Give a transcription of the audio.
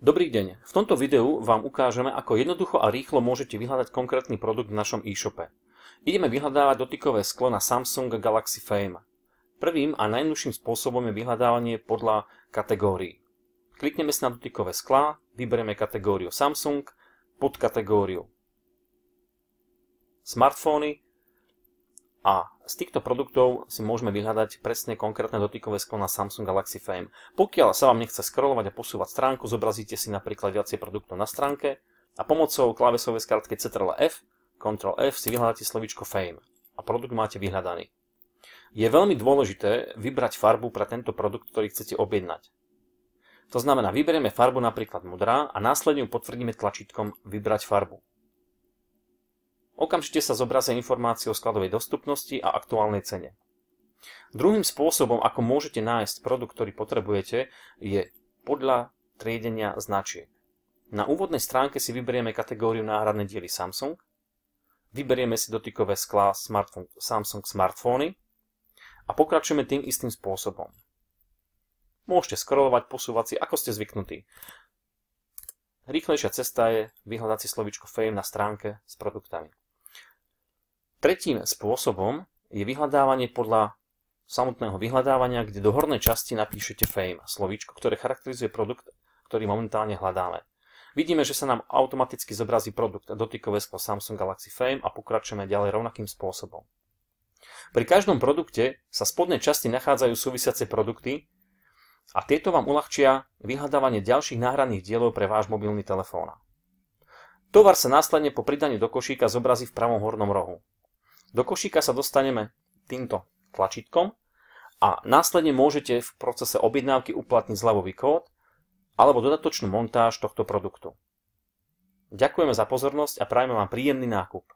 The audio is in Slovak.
Dobrý deň, v tomto videu vám ukážeme, ako jednoducho a rýchlo môžete vyhľadať konkrétny produkt v našom e-shope. Ideme vyhľadávať dotykové sklo na Samsung Galaxy Fame. Prvým a najjednoduchším spôsobom je vyhľadávanie podľa kategórií. Klikneme si na dotykové sklá, vyberieme kategóriu Samsung, podkategóriu smartfóny a z týchto produktov si môžeme vyhľadať presne konkrétne dotykové sklo na Samsung Galaxy Fame. Pokiaľ sa vám nechce scrollovať a posúvať stránku, zobrazíte si napríklad viacej produktov na stránke a pomocou klávesovej skratky Ctrl+F, Ctrl+F si vyhľadáte slovíčko Fame a produkt máte vyhľadaný. Je veľmi dôležité vybrať farbu pre tento produkt, ktorý chcete objednať. To znamená, vyberieme farbu napríklad modrá a následne ju potvrdíme tlačítkom Vybrať farbu. Okamžite sa zobrazia informácie o skladovej dostupnosti a aktuálnej cene. Druhým spôsobom, ako môžete nájsť produkt, ktorý potrebujete, je podľa triedenia značiek. Na úvodnej stránke si vyberieme kategóriu náhradné diely Samsung, vyberieme si dotykové sklá Samsung smartfóny a pokračujeme tým istým spôsobom. Môžete scrollovať, posúvať si, ako ste zvyknutí. Rýchlejšia cesta je vyhľadať si slovíčko Fame na stránke s produktami. Tretím spôsobom je vyhľadávanie podľa samotného vyhľadávania, kde do hornej časti napíšete Fame, slovíčko, ktoré charakterizuje produkt, ktorý momentálne hľadáme. Vidíme, že sa nám automaticky zobrazí produkt dotykové sklo Samsung Galaxy Fame a pokračujeme ďalej rovnakým spôsobom. Pri každom produkte sa v spodnej časti nachádzajú súvisiace produkty a tieto vám uľahčia vyhľadávanie ďalších náhradných dielov pre váš mobilný telefón. Tovar sa následne po pridaní do košíka zobrazí v pravom hornom rohu. Do košíka sa dostaneme týmto tlačítkom a následne môžete v procese objednávky uplatniť zľavový kód alebo dodatočnú montáž tohto produktu. Ďakujeme za pozornosť a prajeme vám príjemný nákup.